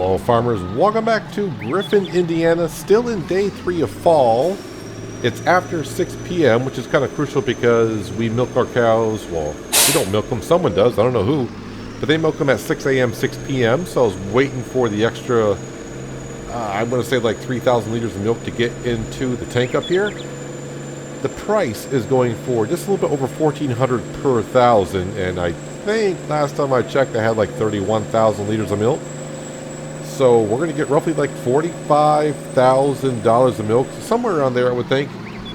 Hello farmers, welcome back to Griffin, Indiana, still in day 3 of fall. It's after 6 p.m., which is kind of crucial because we milk our cows. Well, we don't milk them, someone does, I don't know who, but they milk them at 6 a.m., 6 p.m., so I was waiting for the extra, I'm going to say like 3,000 liters of milk to get into the tank up here. The price is going for just a little bit over $1,400 per thousand, and I think last time I checked I had like 31,000 liters of milk. So we're going to get roughly like $45,000 of milk, somewhere around there I would think,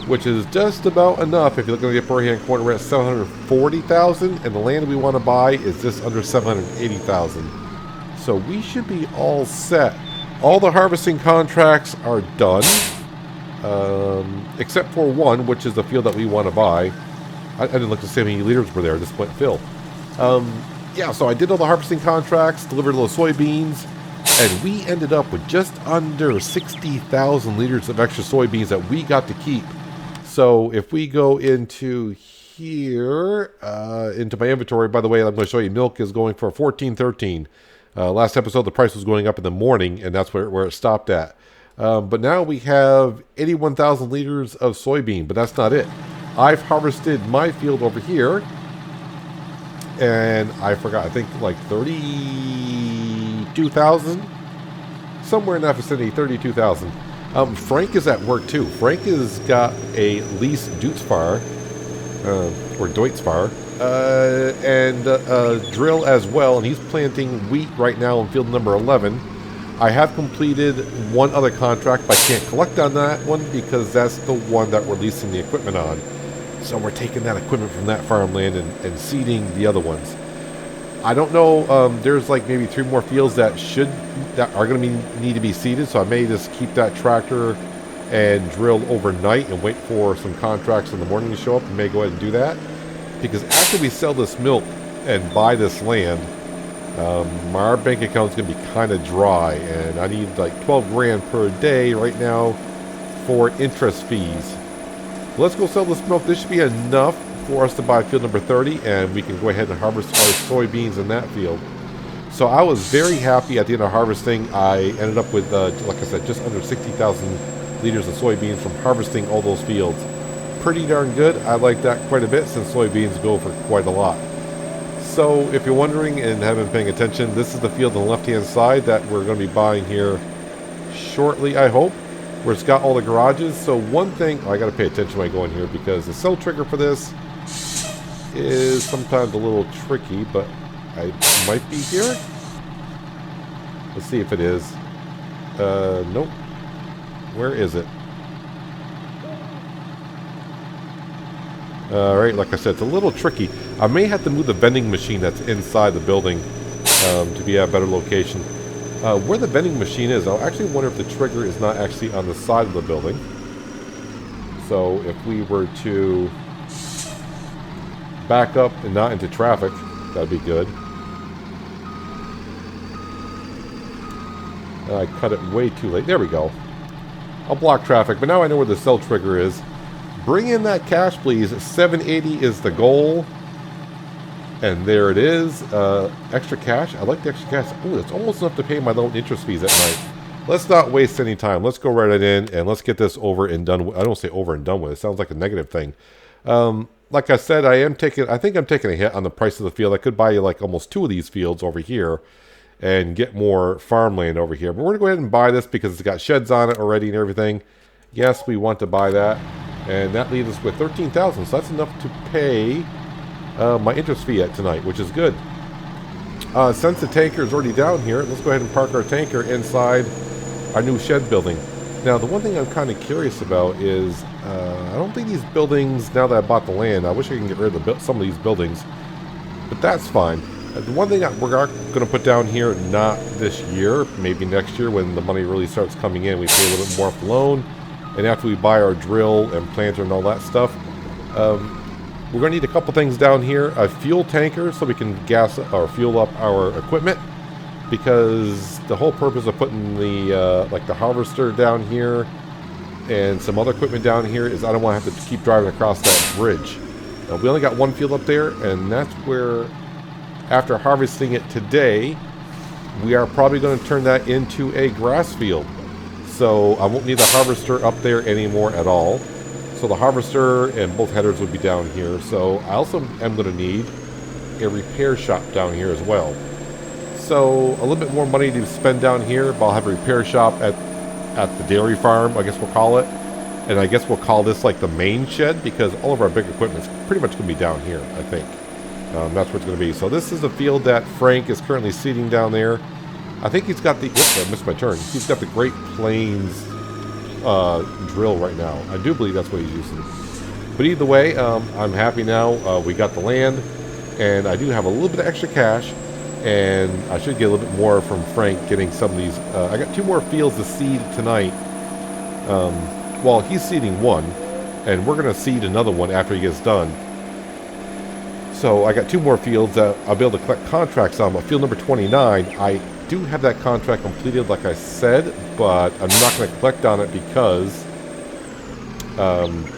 which is just about enough. If you look at the upper right hand corner, we're at 740,000, and the land we want to buy is just under 780,000. So we should be all set. All the harvesting contracts are done, except for one, which is the field that we want to buy. I didn't look to see how many liters were there, just went fill. Yeah, so I did all the harvesting contracts, delivered all the soybeans, and we ended up with just under 60,000 liters of extra soybeans that we got to keep. So if we go into here, into my inventory, by the way, I'm going to show you milk is going for $14.13. Last episode, the price was going up in the morning, and that's where it stopped at. But now we have 81,000 liters of soybean, but that's not it. I've harvested my field over here, and I forgot, I think like 32,000, somewhere in that vicinity, 32,000. Frank is at work too. Frank has got a lease Deutzfar, or Deutzfar, and drill as well, and he's planting wheat right now in field number 11. I have completed one other contract, but I can't collect on that one because that's the one that we're leasing the equipment on. So we're taking that equipment from that farmland and seeding the other ones. I don't know, there's like maybe 3 more fields that are going to need to be seeded, so I may just keep that tractor and drill overnight and wait for some contracts in the morning to show up, and may go ahead and do that. Because after we sell this milk and buy this land, our bank account is going to be kind of dry, and I need like 12 grand per day right now for interest fees. Let's go sell this milk. This should be enough for us to buy field number 30, and we can go ahead and harvest our soybeans in that field. So I was very happy at the end of harvesting. I ended up with, like I said, just under 60,000 liters of soybeans from harvesting all those fields. Pretty darn good. I like that quite a bit since soybeans go for quite a lot. So if you're wondering and haven't been paying attention, this is the field on the left-hand side that we're going to be buying here shortly, I hope, where it's got all the garages. So one thing, I got to pay attention when I go in here because the sell trigger for this is sometimes a little tricky, but I might be here. Let's see if it is. Nope. Where is it? Alright, like I said, it's a little tricky. I may have to move the vending machine that's inside the building to be at a better location. Where the vending machine is, I'll actually wonder if the trigger is not actually on the side of the building. So if we were to back up and not into traffic, that'd be good. I cut it way too late. There we go. I'll block traffic, but now I know where the sell trigger is. Bring in that cash, please. 780 is the goal. And there it is. Extra cash. I like the extra cash. Oh, it's almost enough to pay my loan interest fees at night. Let's not waste any time. Let's go right in and let's get this over and done with. I don't say over and done with. It sounds like a negative thing. Like I said, I think I'm taking a hit on the price of the field. I could buy you like almost 2 of these fields over here and get more farmland over here. But we're going to go ahead and buy this because it's got sheds on it already and everything. Yes, we want to buy that. And that leaves us with 13,000, so that's enough to pay my interest fee at tonight, which is good. Since the tanker is already down here, let's go ahead and park our tanker inside our new shed building. Now, the one thing I'm kind of curious about is, I don't think these buildings, now that I bought the land, I wish I can get rid of some of these buildings, but that's fine. The one thing that we're going to put down here, not this year, maybe next year when the money really starts coming in, we pay a little bit more off the loan. And after we buy our drill and planter and all that stuff, we're going to need a couple things down here. A fuel tanker so we can gas or fuel up our equipment. Because the whole purpose of putting the like the harvester down here and some other equipment down here is I don't want to have to keep driving across that bridge. We only got one field up there, and that's where, after harvesting it today, we are probably going to turn that into a grass field. So I won't need the harvester up there anymore at all. So the harvester and both headers would be down here. So I also am going to need a repair shop down here as well. So a little bit more money to spend down here, but I'll have a repair shop at the dairy farm, I guess we'll call it. And I guess we'll call this like the main shed, because all of our big equipment is pretty much going to be down here, I think. That's where it's going to be. So this is the field that Frank is currently seeding down there. I think he's got the... Oops, I missed my turn. He's got the Great Plains drill right now. I do believe that's what he's using. But either way, I'm happy now. We got the land, and I do have a little bit of extra cash, and I should get a little bit more from Frank getting some of these. I got 2 more fields to seed tonight. Well, he's seeding one, and we're going to seed another one after he gets done. So I got 2 more fields that I'll be able to collect contracts on. But field number 29, I do have that contract completed, like I said, but I'm not going to collect on it because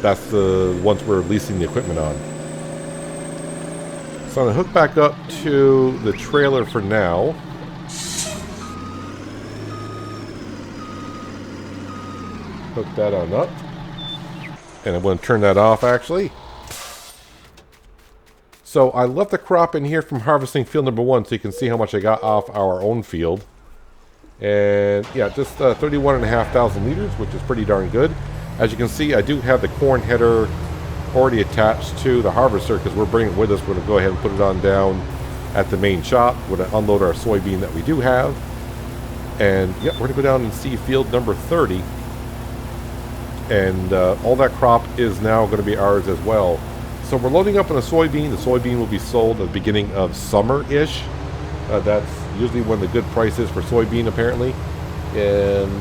that's the ones we're leasing the equipment on. So I'm going to hook back up to the trailer for now. Hook that on up. And I'm going to turn that off, actually. So I left the crop in here from harvesting field number 1 so you can see how much I got off our own field. And yeah, just 31,500 liters, which is pretty darn good. As you can see, I do have the corn header already attached to the harvester because we're bringing it with us. We're going to go ahead and put it on down at the main shop. We're going to unload our soybean that we do have. And yeah, we're going to go down and see field number 30. And all that crop is now going to be ours as well. So we're loading up on the soybean. The soybean will be sold at the beginning of summer-ish. That's usually when the good price is for soybean, apparently. And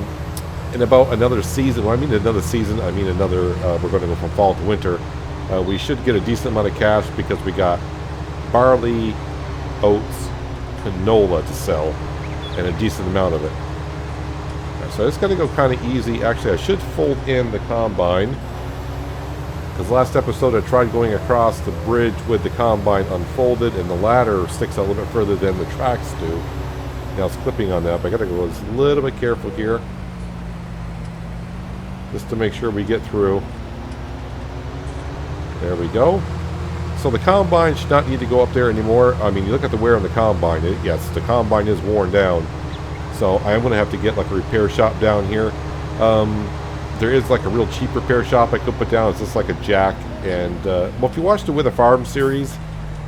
in about another season, when I mean another season, I mean another, we're going to go from fall to winter. We should get a decent amount of cash because we got barley, oats, canola to sell, and a decent amount of it. So it's going to go kind of easy. Actually, I should fold in the combine, because last episode I tried going across the bridge with the combine unfolded, and the ladder sticks out a little bit further than the tracks do. Now it's clipping on that, but I got to go a little bit careful here, just to make sure we get through. There we go. So the combine should not need to go up there anymore. I mean, you look at the wear on the combine. Yes, the combine is worn down. So I am going to have to get like a repair shop down here. There is like a real cheap repair shop I could put down. It's just like a jack. And, well, if you watch the With a Farm series,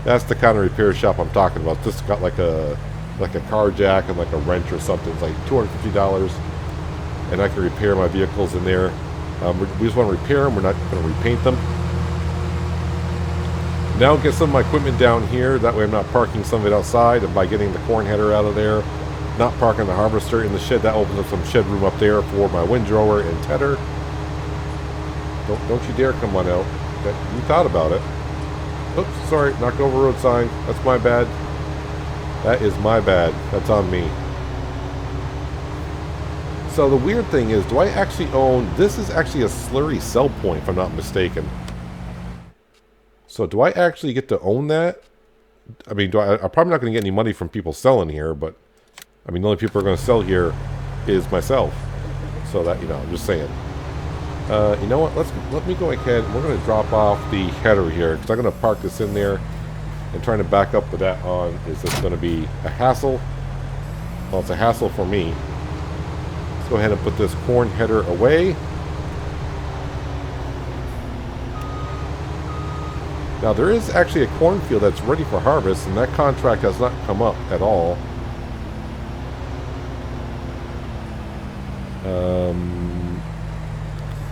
that's the kind of repair shop I'm talking about. This got like a car jack and like a wrench or something. It's like $250. And I can repair my vehicles in there. We just want to repair them. We're not going to repaint them. Now get some of my equipment down here. That way I'm not parking some of it outside. And by getting the corn header out of there, not parking the harvester in the shed, that opens up some shed room up there for my windrower and tedder. Don't you dare come on out. You thought about it. Oops, sorry, knocked over road sign. That's my bad. That is my bad. That's on me. So the weird thing is, do I actually own... This is actually a slurry sell point, if I'm not mistaken. So do I actually get to own that? I mean, I'm probably not going to get any money from people selling here, but... I mean, the only people who are going to sell here is myself. So that, you know, I'm just saying. You know what? Let me go ahead. We're going to drop off the header here, because I'm going to park this in there. And trying to back up with that on is just going to be a hassle. Well, it's a hassle for me. Let's go ahead and put this corn header away. Now, there is actually a cornfield that's ready for harvest, and that contract has not come up at all.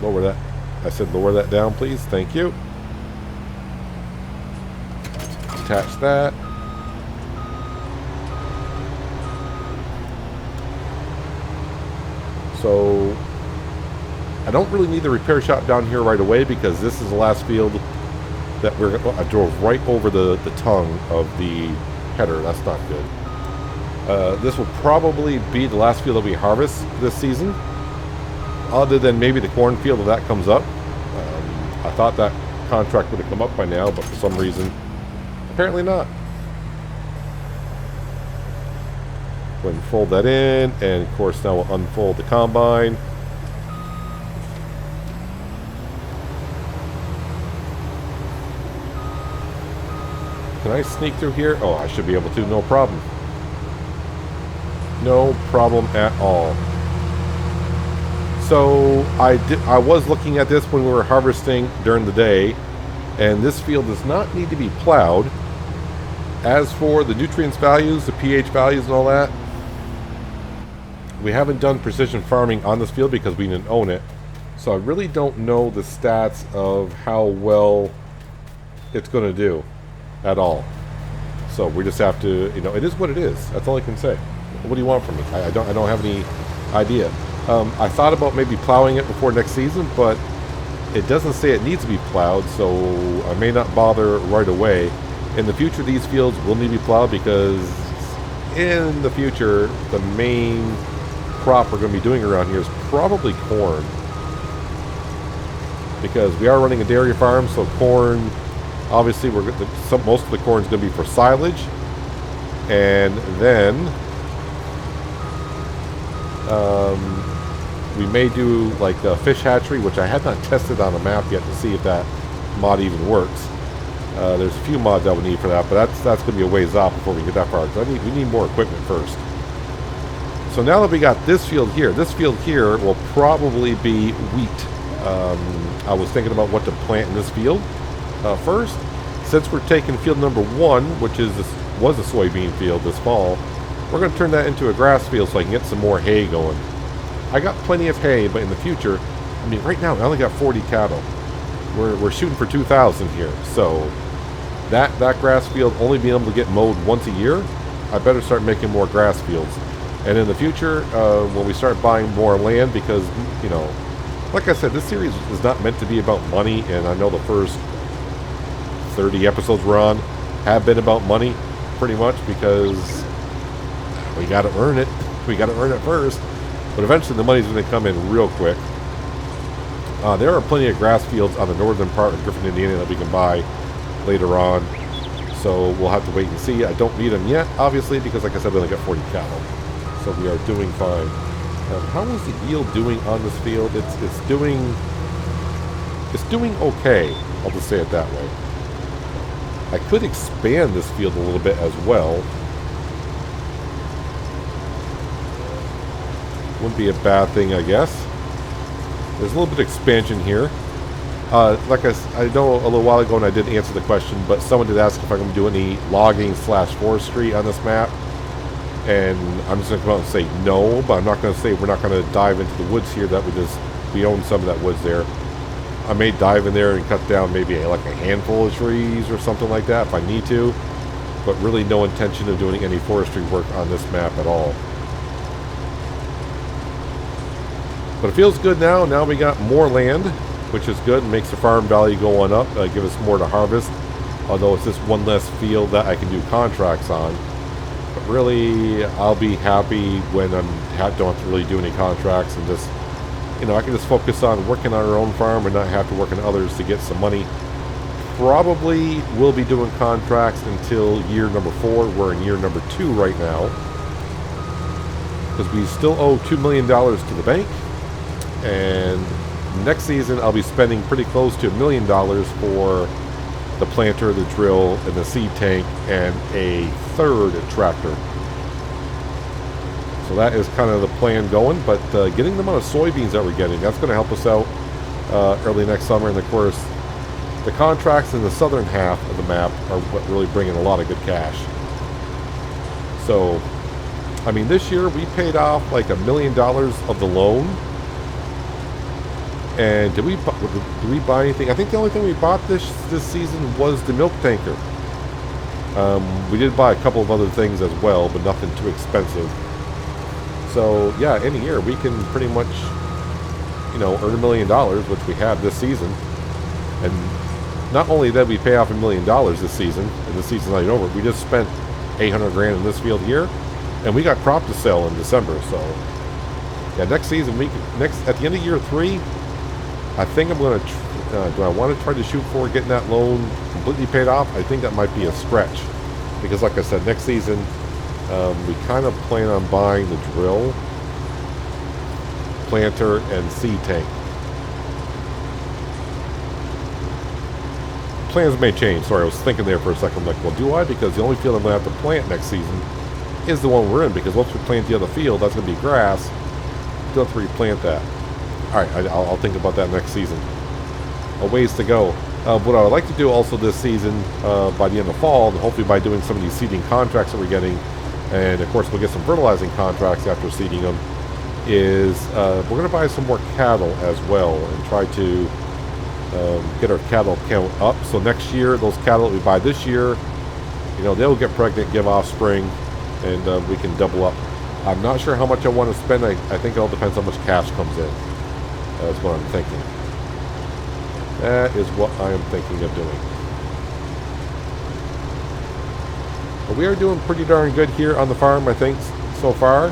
Lower that. I said lower that down, please. Thank you. Attach that. So I don't really need the repair shop down here right away, because this is the last field that I drove right over the tongue of the header. That's not good. This will probably be the last field that we harvest this season, other than maybe the cornfield if that comes up. I thought that contract would have come up by now, but for some reason, apparently not. Go ahead and fold that in, and of course now we'll unfold the combine. Can I sneak through here? Oh, I should be able to, no problem. No problem at all. So I was looking at this when we were harvesting during the day, and this field does not need to be plowed. As for the nutrients values, the pH values and all that, we haven't done precision farming on this field because we didn't own it. So I really don't know the stats of how well it's going to do at all. So we just have to, you know, it is what it is. That's all I can say. What do you want from me? I don't have any idea. I thought about maybe plowing it before next season, but it doesn't say it needs to be plowed, so I may not bother right away. In the future, these fields will need to be plowed because in the future, the main crop we're going to be doing around here is probably corn. Because we are running a dairy farm, so corn, obviously, most of the corn is going to be for silage. And then we may do like a fish hatchery, which I have not tested on a map yet to see if that mod even works. There's a few mods I would need for that, but that's going to be a ways off before we get that far. Because we need more equipment first. So now that we got this field here will probably be wheat. I was thinking about what to plant in this field first. Since we're taking field number 1, which was a soybean field this fall, we're going to turn that into a grass field so I can get some more hay going. I got plenty of hay, but in the future, I mean, right now I only got 40 cattle. We're shooting for 2,000 here, so that grass field only being able to get mowed once a year, I better start making more grass fields. And in the future, when we start buying more land, because, you know, like I said, this series is not meant to be about money, and I know the first 30 episodes we're on have been about money, pretty much, because we got to earn it. We got to earn it first. But eventually the money's going to come in real quick. There are plenty of grass fields on the northern part of Griffin, Indiana that we can buy later on. So we'll have to wait and see. I don't need them yet, obviously, because like I said, we only got 40 cattle. So we are doing fine. How is the yield doing on this field? It's doing okay. I'll just say it that way. I could expand this field a little bit as well. Wouldn't be a bad thing, I guess. There's a little bit of expansion here. Like I know a little while ago, and I did answer the question, but someone did ask if I'm going to do any logging / forestry on this map. And I'm just going to come out and say no, but I'm not going to say we're not going to dive into the woods here. We own some of that woods there. I may dive in there and cut down maybe like a handful of trees or something like that if I need to. But really no intention of doing any forestry work on this map at all. But it feels good now. Now we got more land, which is good. It makes the farm value go on up, give us more to harvest. Although it's just one less field that I can do contracts on. But really, I'll be happy when I don't have to really do any contracts and just, you know, I can just focus on working on our own farm and not have to work on others to get some money. Probably will be doing contracts until year number 4. We're in year number 2 right now. Because we still owe $2 million to the bank. And next season, I'll be spending pretty close to $1 million for the planter, the drill, and the seed tank, and a 3rd tractor. So that is kind of the plan going, but getting the amount of soybeans that we're getting, that's going to help us out early next summer. And of course, the contracts in the southern half of the map are what really bring in a lot of good cash. So, I mean, this year we paid off like $1 million of the loan. And did we buy anything? I think the only thing we bought this season was the milk tanker. We did buy a couple of other things as well, but nothing too expensive. So yeah, in a year we can pretty much, you know, earn $1 million, which we have this season. And not only that, we pay off $1 million this season, and the season's not even over. We just spent 800 grand in this field here, and we got crop to sell in December. So yeah, next season at the end of year 3. I think I'm going to, do I want to try to shoot for getting that loan completely paid off? I think that might be a stretch. Because like I said, next season, We kind of plan on buying the drill, planter, and seed tank. Plans may change. Sorry, I was thinking there for a second. I'm like, well, do I? Because the only field I'm going to have to plant next season is the one we're in. Because once we plant the other field, that's going to be grass. Don't have to replant that. All right, I'll think about that next season. A ways to go. What I would like to do also this season, by the end of fall, and hopefully by doing some of these seeding contracts that we're getting, and of course we'll get some fertilizing contracts after seeding them, is we're going to buy some more cattle as well and try to get our cattle count up. So next year, those cattle that we buy this year, you know, they'll get pregnant, give offspring, and we can double up. I'm not sure how much I want to spend. I think it all depends how much cash comes in. That's what I'm thinking. That is what I am thinking of doing. But we are doing pretty darn good here on the farm, I think, so far.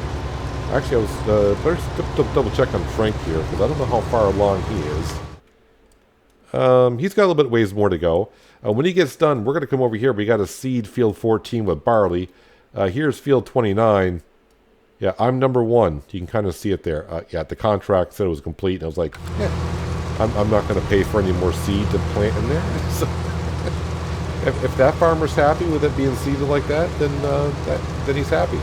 Actually, I was better double check on Frank here, because I don't know how far along he is. He's got a little bit ways more to go. When he gets done, we're going to come over here. We got to seed field 14 with barley. Here's field 29. Yeah, I'm number 1. You can kind of see it there. Yeah, the contract said it was complete, and I was like, yeah. I'm not going to pay for any more seed to plant in there. So if that farmer's happy with it being seeded like that, then he's happy.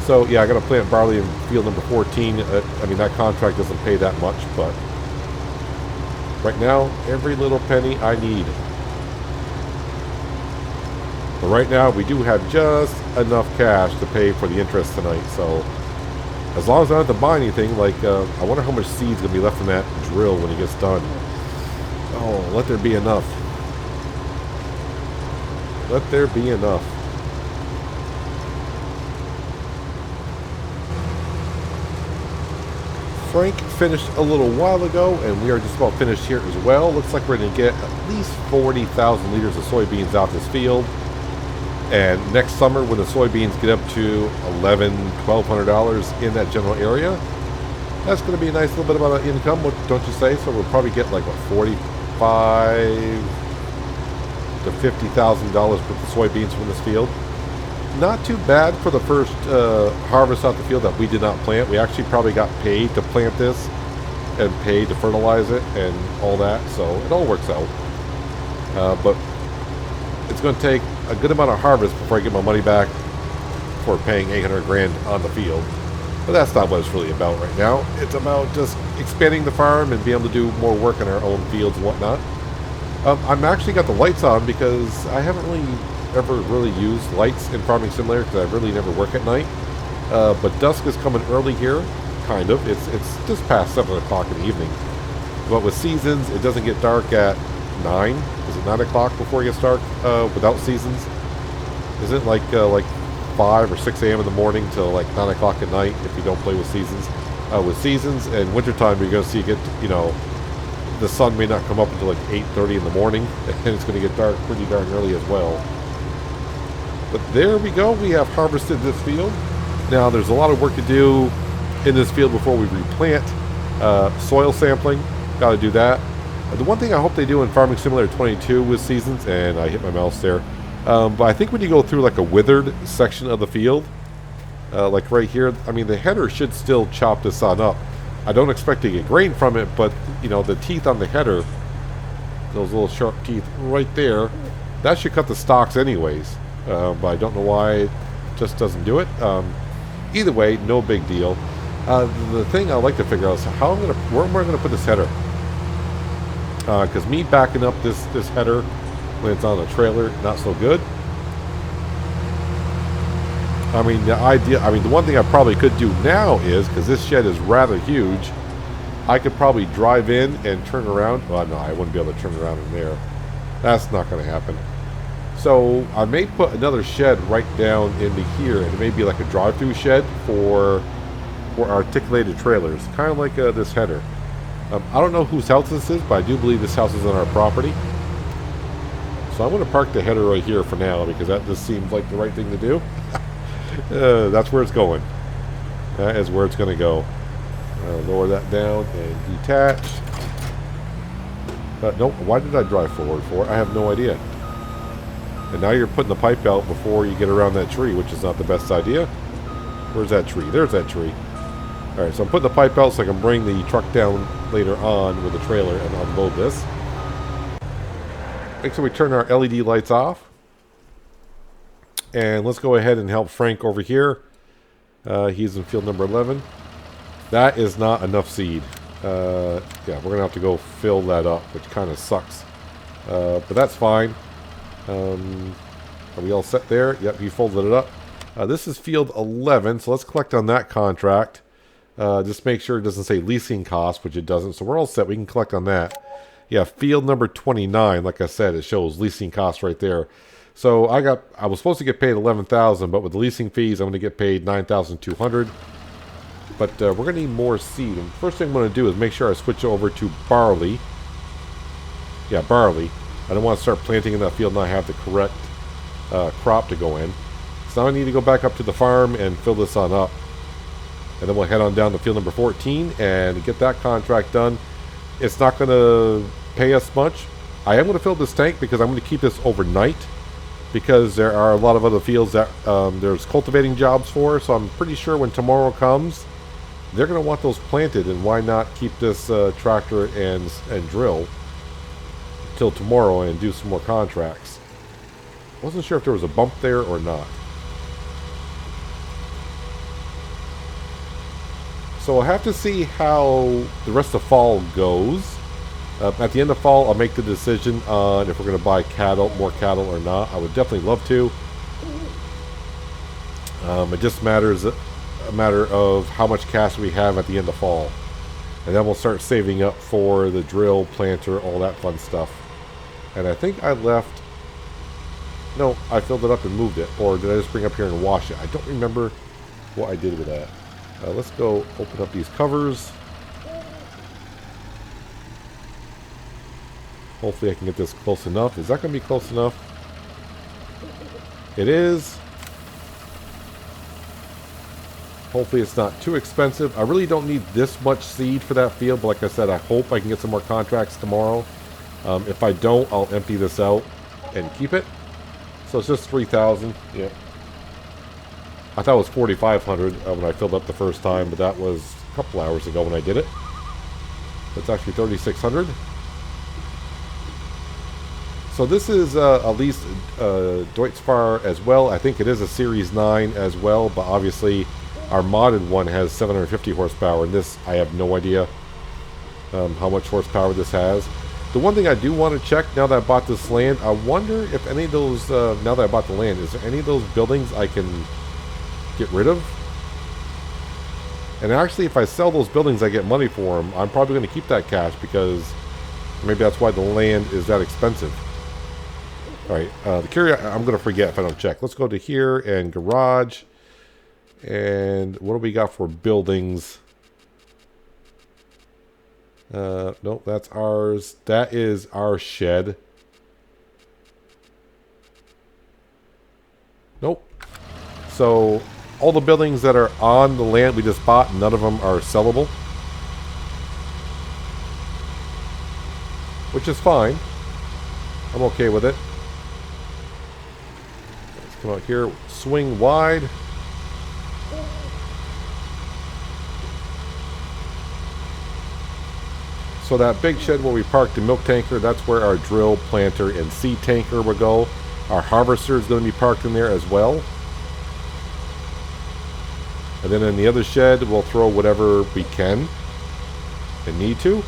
So yeah, I got to plant barley in field number 14. I mean, that contract doesn't pay that much, but right now, every little penny I need. But right now, we do have just enough cash to pay for the interest tonight, so as long as I don't have to buy anything, like, I wonder how much seed's going to be left in that drill when it gets done. Oh, let there be enough. Let there be enough. Frank finished a little while ago, and we are just about finished here as well. Looks like we're going to get at least 40,000 liters of soybeans out this field. And next summer, when the soybeans get up to $1,100, $1,200 in that general area, that's going to be a nice little bit of income, don't you say? So we'll probably get like, what, $45,000 to $50,000 worth of soybeans from this field. Not too bad for the first harvest out the field that we did not plant. We actually probably got paid to plant this and paid to fertilize it and all that, so it all works out. But it's going to take a good amount of harvest before I get my money back for paying 800 grand on the field. But that's not what it's really about right now. It's about just expanding the farm and being able to do more work in our own fields and whatnot. I'm actually got the lights on because I haven't ever really used lights in Farming Simulator because I really never work at night. But dusk is coming early here, kind of. It's just past 7 o'clock in the evening. But with seasons, it doesn't get dark at 9. Is it 9 o'clock before it gets dark without seasons? Isn't it like 5 or 6 a.m. in the morning till like 9 o'clock at night if you don't play with seasons? With seasons and wintertime, you're going to see it get, you know, the sun may not come up until like 8:30 in the morning, and it's going to get dark pretty darn early as well. But there we go. We have harvested this field. Now there's a lot of work to do in this field before we replant. Soil sampling, got to do that. The one thing I hope they do in Farming Simulator 22 with seasons, and I hit my mouse there, but I think when you go through like a withered section of the field, like right here, I mean the header should still chop this on up. I don't expect to get grain from it, but you know, the teeth on the header, those little sharp teeth right there, that should cut the stalks anyways. But I don't know why it just doesn't do it. Either way, no big deal. The thing I'd like to figure out is where am I going to put this header? Because me backing up this header when it's on a trailer, not so good. I mean, the one thing I probably could do now is, because this shed is rather huge, I could probably drive in and turn around. Well, no, I wouldn't be able to turn around in there. That's not going to happen. So I may put another shed right down into here, and it may be like a drive-through shed for articulated trailers, kind of like this header. I don't know whose house this is, but I do believe this house is on our property. So I'm going to park the header right here for now, because that just seems like the right thing to do. That's where it's going. That is where it's going to go. Lower that down and detach. Nope, why did I drive forward for it? I have no idea. And now you're putting the pipe out before you get around that tree, which is not the best idea. Where's that tree? There's that tree. Alright, so I'm putting the pipe out so I can bring the truck down later on with the trailer and unload this. Make sure we turn our LED lights off. And let's go ahead and help Frank over here. He's in field number 11. That is not enough seed. Yeah, we're going to have to go fill that up, which kind of sucks. But that's fine. Are we all set there? Yep, he folded it up. This is field 11, so let's collect on that contract. Just make sure it doesn't say leasing cost, which it doesn't. So we're all set. We can collect on that. Yeah, field number 29, like I said, it shows leasing costs right there. So I was supposed to get paid $11,000, but with the leasing fees, I'm going to get paid $9,200. But we're going to need more seed. And first thing I'm going to do is make sure I switch over to barley. Yeah, barley. I don't want to start planting in that field and not have the correct crop to go in. So now I need to go back up to the farm and fill this on up. And then we'll head on down to field number 14 and get that contract done. It's not going to pay us much. I am going to fill this tank because I'm going to keep this overnight. Because there are a lot of other fields that there's cultivating jobs for. So I'm pretty sure when tomorrow comes, they're going to want those planted. And why not keep this tractor and drill till tomorrow and do some more contracts. Wasn't sure if there was a bump there or not. So I'll have to see how the rest of fall goes. At the end of fall, I'll make the decision on if we're going to buy more cattle or not. I would definitely love to. It just a matter of how much cash we have at the end of fall. And then we'll start saving up for the drill, planter, all that fun stuff. And I think I left... No, I filled it up and moved it. Or did I just bring it up here and wash it? I don't remember what I did with that. Let's go open up these covers. Hopefully I can get this close enough. Is that going to be close enough? It is. Hopefully it's not too expensive. I really don't need this much seed for that field, but like I said, I hope I can get some more contracts tomorrow. If I don't, I'll empty this out and keep it. So it's just 3,000. Yeah. I thought it was 4,500 when I filled up the first time, but that was a couple hours ago when I did it. It's actually 3,600. So this is at least Deutz-Fahr as well. I think it is a Series 9 as well, but obviously our modded one has 750 horsepower, and this, I have no idea how much horsepower this has. The one thing I do want to check now that I bought this land, I wonder if any of those, now that I bought the land, is there any of those buildings I can get rid of? And actually, if I sell those buildings, I get money for them. I'm probably going to keep that cash because maybe that's why the land is that expensive. Alright, the carrier, I'm going to forget if I don't check. Let's go to here and garage. And what do we got for buildings? Nope, that's ours. That is our shed. Nope. So, all the buildings that are on the land we just bought, none of them are sellable. Which is fine. I'm okay with it. Let's come out here, swing wide. So that big shed where we parked the milk tanker, that's where our drill, planter, and seed tanker will go. Our harvester is going to be parked in there as well. And then in the other shed, we'll throw whatever we can and need to.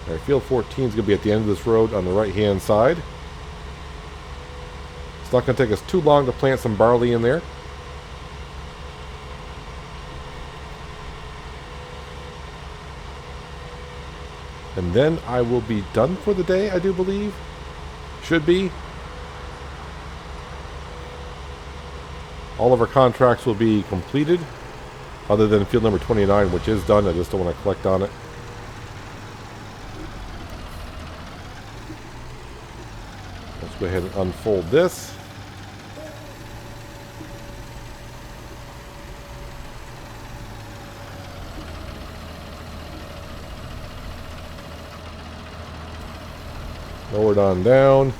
Alright, field 14 is going to be at the end of this road on the right-hand side. It's not going to take us too long to plant some barley in there. And then I will be done for the day, I do believe. Should be. All of our contracts will be completed, other than field number 29, which is done. I just don't want to collect on it. Let's go ahead and unfold this. Lower it on down.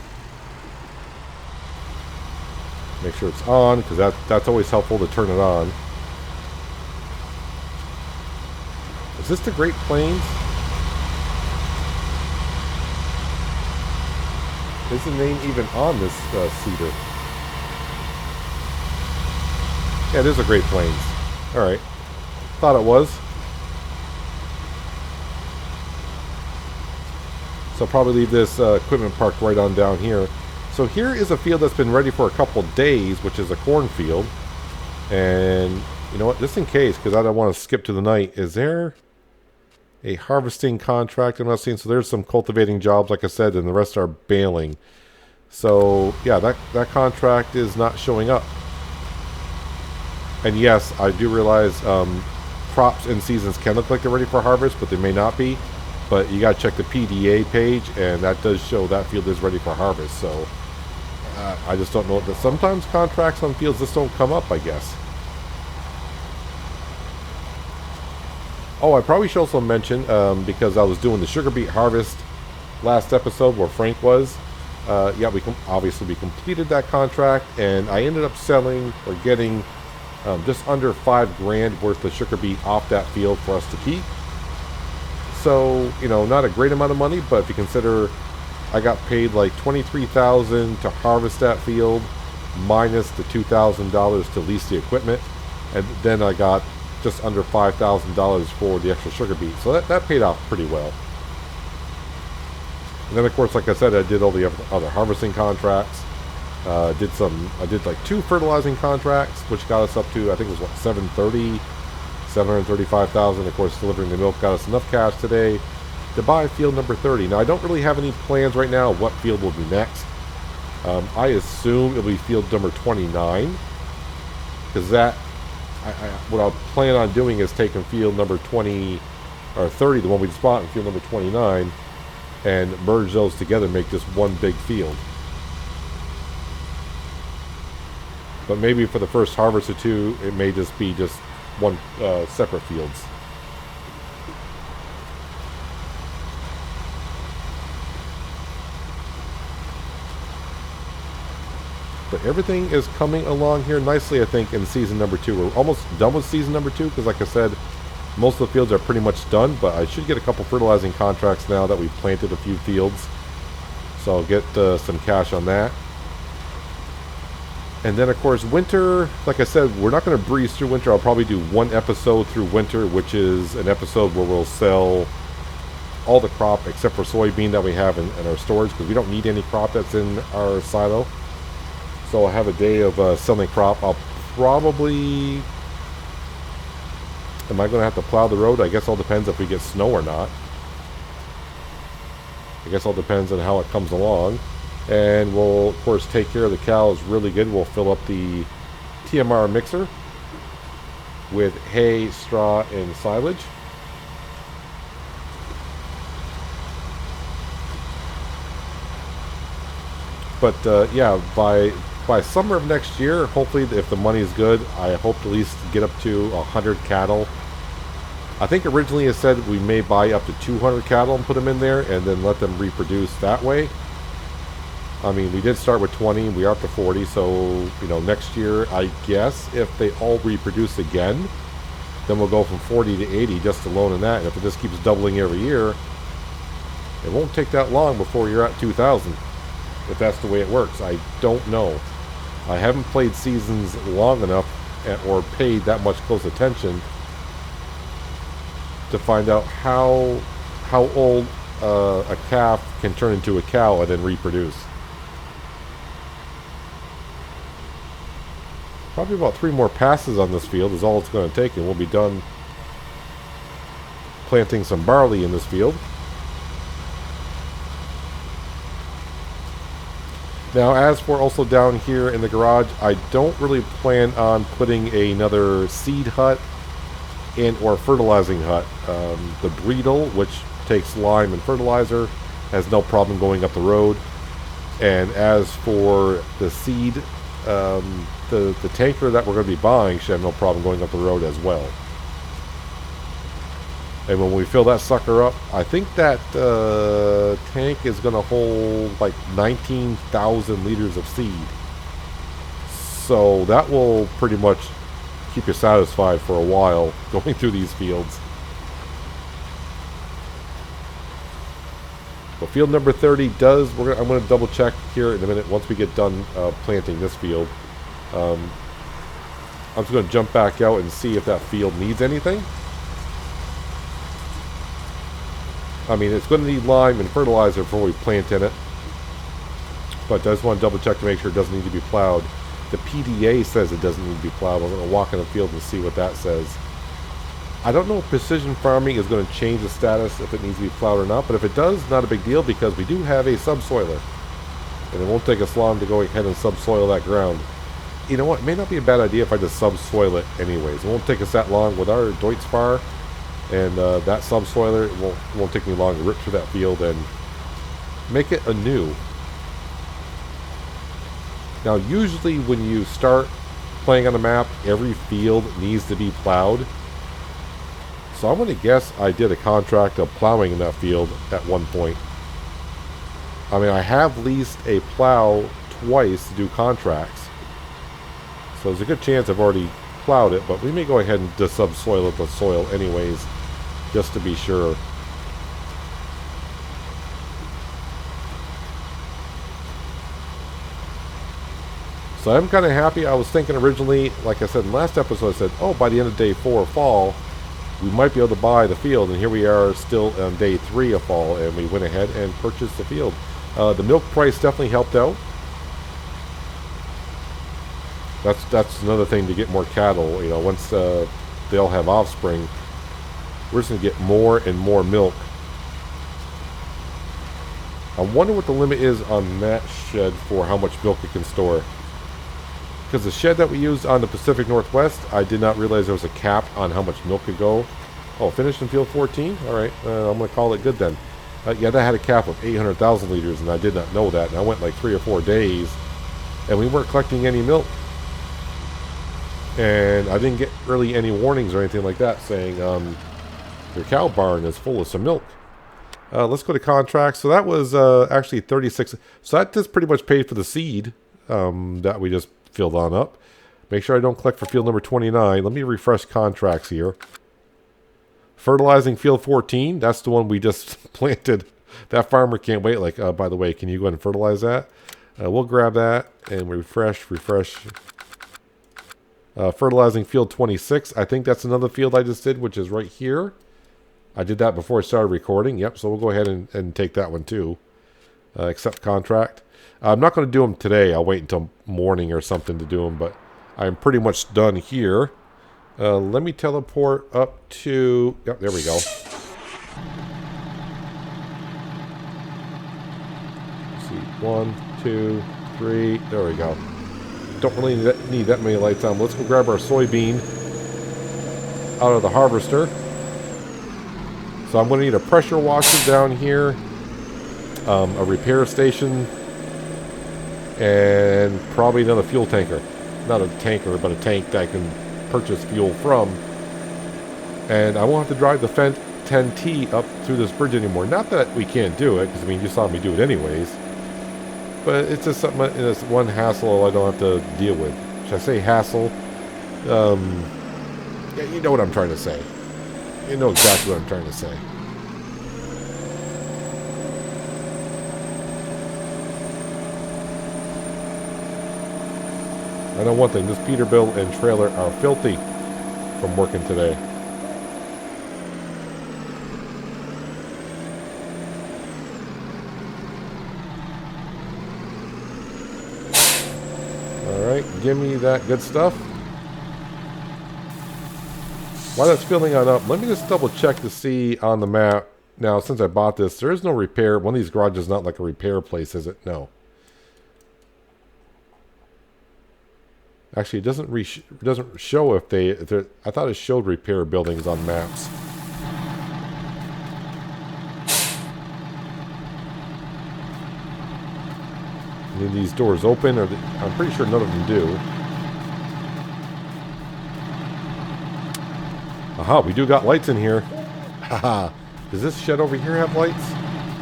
Make sure it's on, because that's always helpful to turn it on. Is this the Great Plains? Is the name even on this cedar? Yeah, it is a Great Plains. Alright. Thought it was. So I'll probably leave this equipment parked right on down here. So here is a field that's been ready for a couple days, which is a cornfield. And you know what? Just in case, because I don't want to skip to the night, is there a harvesting contract I'm not seeing? So there's some cultivating jobs, like I said, and the rest are baling. So yeah, that contract is not showing up. And yes, I do realize crops and seasons can look like they're ready for harvest, but they may not be. But you got to check the PDA page, and that does show that field is ready for harvest. So I just don't know. Sometimes contracts on fields just don't come up, I guess. Oh, I probably should also mention, because I was doing the sugar beet harvest last episode where Frank was. Yeah, we completed that contract, and I ended up selling or getting just under $5,000 worth of sugar beet off that field for us to keep. So, you know, not a great amount of money, but if you consider I got paid like $23,000 to harvest that field, minus the $2,000 to lease the equipment, and then I got just under $5,000 for the extra sugar beet. So that paid off pretty well. And then, of course, like I said, I did all the other harvesting contracts. I did like 2 fertilizing contracts, which got us up to, I think it was what, $735,000. Of course, delivering the milk got us enough cash today to buy field number 30. Now, I don't really have any plans right now of what field will be next. I assume it'll be field number 29, because what I'll plan on doing is taking field number 20 or 30, the one we just bought, and field number 29, and merge those together, make just one big field. But maybe for the first harvest or two, it may just be just one separate fields. But everything is coming along here nicely, I think, in season number 2. We're almost done with season number 2, because like I said, most of the fields are pretty much done, but I should get a couple fertilizing contracts now that we've planted a few fields. So I'll get some cash on that. And then, of course, winter, like I said, we're not going to breeze through winter. I'll probably do one episode through winter, which is an episode where we'll sell all the crop except for soybean that we have in our storage, because we don't need any crop that's in our silo. So I'll have a day of selling crop. I'll probably... Am I going to have to plow the road? I guess all depends if we get snow or not. I guess all depends on how it comes along. And we'll, of course, take care of the cows really good. We'll fill up the TMR mixer with hay, straw, and silage. But, yeah, by summer of next year, hopefully, if the money is good, I hope to at least get up to 100 cattle. I think originally it said we may buy up to 200 cattle and put them in there and then let them reproduce that way. I mean, we did start with 20, we are up to 40, so, you know, next year, I guess, if they all reproduce again, then we'll go from 40 to 80 just alone in that. And if it just keeps doubling every year, it won't take that long before you're at 2,000, if that's the way it works. I don't know. I haven't played seasons long enough or paid that much close attention to find out how old a calf can turn into a cow and then reproduce. Probably about 3 more passes on this field is all it's going to take, and we'll be done planting some barley in this field. Now, as for also down here in the garage, I don't really plan on putting another seed hut and or fertilizing hut. The Breedle, which takes lime and fertilizer, has no problem going up the road. And as for the seed, the tanker that we're going to be buying should have no problem going up the road as well. And when we fill that sucker up, I think that tank is going to hold like 19,000 liters of seed. So that will pretty much keep you satisfied for a while going through these fields. But field number 30 does, I'm going to double check here in a minute once we get done planting this field. I'm just going to jump back out and see if that field needs anything. I mean, it's going to need lime and fertilizer before we plant in it. But I just want to double check to make sure it doesn't need to be plowed. The PDA says it doesn't need to be plowed. I'm going to walk in the field and see what that says. I don't know if precision farming is going to change the status if it needs to be plowed or not. But if it does, not a big deal because we do have a subsoiler. And it won't take us long to go ahead and subsoil that ground. You know what? It may not be a bad idea if I just subsoil it anyways. It won't take us that long with our Deutz Spar. And that subsoiler, it won't take me long to rip through that field and make it anew. Now, usually when you start playing on a map, every field needs to be plowed. So I'm going to guess I did a contract of plowing in that field at one point. I mean, I have leased a plow twice to do contracts. So there's a good chance I've already plowed it, but we may go ahead and just subsoil it with soil anyways, just to be sure. So I'm kind of happy. I was thinking originally, like I said in the last episode, I said, oh, by the end of day 4 of fall, we might be able to buy the field. And here we are still on day 3 of fall, and we went ahead and purchased the field. The milk price definitely helped out. That's another thing to get more cattle. You know, once they all have offspring, we're just going to get more and more milk. I wonder what the limit is on that shed for how much milk it can store. Because the shed that we used on the Pacific Northwest, I did not realize there was a cap on how much milk could go. Oh, finished in field 14? Alright, I'm going to call it good then. Yeah, that had a cap of 800,000 liters, and I did not know that. And I went like 3 or 4 days, and we weren't collecting any milk. And I didn't get really any warnings or anything like that saying your cow barn is full of some milk. Let's go to contracts. So that was actually 36. So that just pretty much paid for the seed that we just filled on up. Make sure I don't collect for field number 29. Let me refresh contracts here. Fertilizing field 14. That's the one we just planted. That farmer can't wait. Like, by the way, can you go ahead and fertilize that? We'll grab that and refresh. Fertilizing field 26. I think that's another field I just did, which is right here. I did that before I started recording. Yep, so we'll go ahead and take that one too. Accept contract. I'm not going to do them today. I'll wait until morning or something to do them, but I'm pretty much done here. Let me teleport up to... Yep, there we go. Let's see, 1, 2, 3. There we go. Don't really need that many lights on. Let's go grab our soybean out of the harvester. So I'm going to need a pressure washer down here, a repair station, and probably another fuel tanker. Not a tanker, but a tank that I can purchase fuel from. And I won't have to drive the Fendt 10T up through this bridge anymore. Not that we can't do it, because I mean, you saw me do it anyways. But it's just something, it's one hassle I don't have to deal with. Should I say hassle? Yeah, you know what I'm trying to say. You know exactly what I'm trying to say. I know one thing, this Peterbilt and trailer are filthy from working today. Alright, give me that good stuff. While that's filling on up, let me just double check to see on the map. Now, since I bought this, there is no repair. One of these garages is not like a repair place, is it? No. Actually, it doesn't show if I thought it showed repair buildings on maps. Need these doors open, or I'm pretty sure none of them do. Aha, we do got lights in here. Haha. Does this shed over here have lights?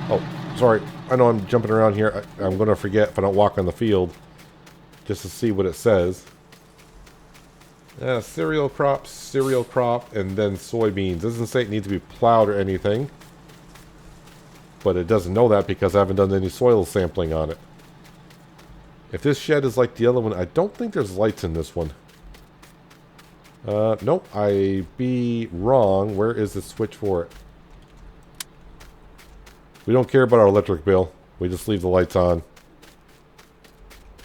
Oh, Sorry, I know I'm jumping around here. I'm going to forget if I don't walk on the field just to see what it says. Cereal crop, and then soybeans. Doesn't say it needs to be plowed or anything. But it doesn't know that because I haven't done any soil sampling on it. If this shed is like the other one, I don't think there's lights in this one. Nope, I be wrong. Where is the switch for it? We don't care about our electric bill. We just leave the lights on.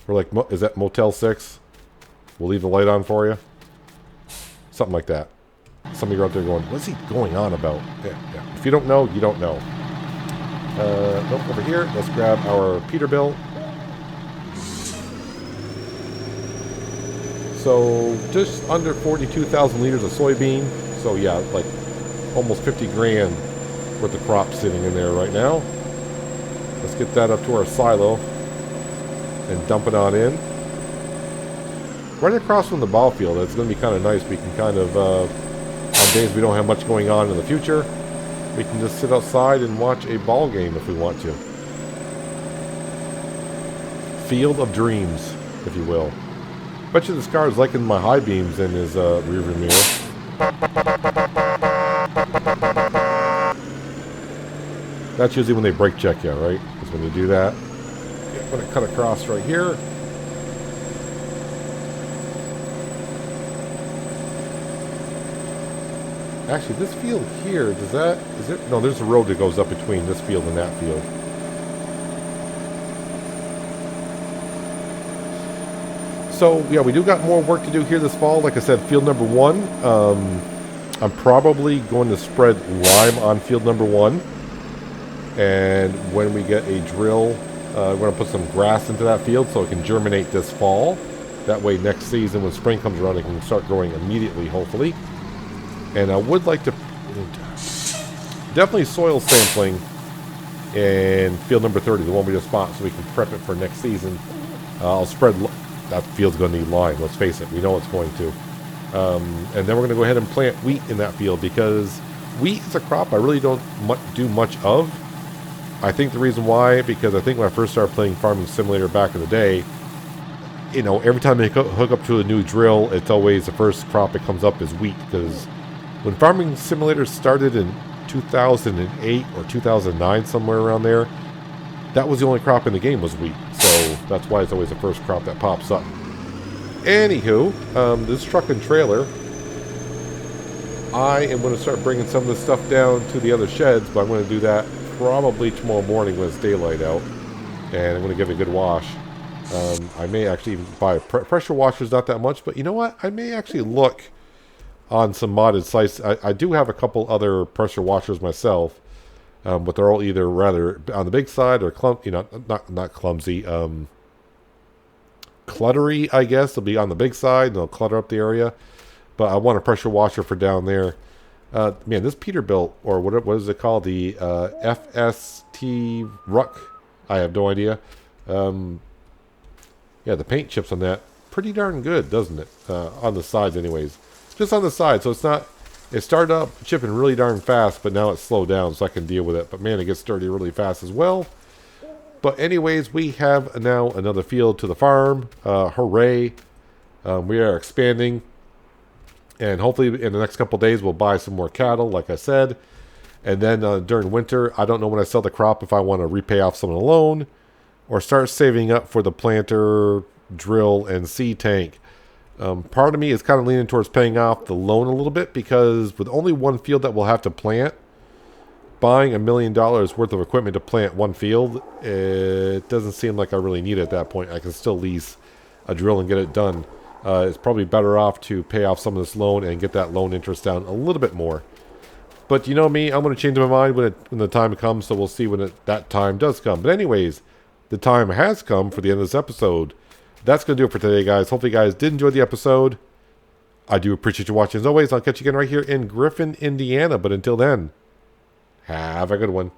We're like, is that Motel 6? We'll leave the light on for you. Something like that. Some of you are out there going, what's he going on about? Yeah. If you don't know, you don't know. Nope, over here, let's grab our Peterbilt. So, just under 42,000 liters of soybean. So yeah, like almost 50 grand worth of crop sitting in there right now. Let's get that up to our silo and dump it on in. Right across from the ball field, it's going to be kind of nice. We can kind of, on days we don't have much going on in the future, we can just sit outside and watch a ball game if we want to. Field of dreams, if you will. Bet you this car is liking my high beams in his rearview mirror. That's usually when they brake check you, right? Is when you do that. Yeah, I'm going to cut across right here. Actually, this field here, is it? No, there's a road that goes up between this field and that field. So, yeah, we do got more work to do here this fall. Like I said, field number 1. I'm probably going to spread lime on field number 1. And when we get a drill, we're going to put some grass into that field so it can germinate this fall. That way next season when spring comes around it can start growing immediately, hopefully. And I would like to definitely soil sampling in field number 30, the one we just bought, so we can prep it for next season. I'll spread, that field's going to need lime, let's face it, we know it's going to. And then we're going to go ahead and plant wheat in that field because wheat is a crop I really don't do much of. I think the reason why, because I think when I first started playing Farming Simulator back in the day, you know, every time they hook up to a new drill, it's always the first crop that comes up is wheat, because when Farming Simulator started in 2008 or 2009, somewhere around there, that was the only crop in the game was wheat. So that's why it's always the first crop that pops up. Anywho, this truck and trailer, I am going to start bringing some of this stuff down to the other sheds, but I'm going to do that probably tomorrow morning when it's daylight out. And I'm going to give it a good wash. I may actually even buy pressure washers, not that much, but you know what? I may actually look on some modded sites. I do have a couple other pressure washers myself, but they're all either rather on the big side or not clumsy, cluttery, I guess. They'll be on the big side and they'll clutter up the area. But I want a pressure washer for down there. Man, this Peterbilt, or what is it called? The FST Ruck. I have no idea. Yeah, the paint chips on that, pretty darn good, doesn't it? On the sides anyways. Just on the side, so it's not... It started up chipping really darn fast, but now it's slowed down, so I can deal with it. But man, it gets dirty really fast as well. But anyways, we have now another field to the farm. Hooray. We are expanding. And hopefully in the next couple days, we'll buy some more cattle, like I said. And then during winter, I don't know when I sell the crop if I want to repay off some of the loan or start saving up for the planter, drill, and seed tank. Part of me is kind of leaning towards paying off the loan a little bit because with only one field that we'll have to plant, buying $1 million worth of equipment to plant one field, it doesn't seem like I really need it at that point. I can still lease a drill and get it done. It's probably better off to pay off some of this loan and get that loan interest down a little bit more. But you know me, I'm going to change my mind when the time comes, so we'll see when that time does come. But anyways, the time has come for the end of this episode. That's going to do it for today, guys. Hopefully you guys did enjoy the episode. I do appreciate you watching. As always, I'll catch you again right here in Griffin, Indiana. But until then, have a good one.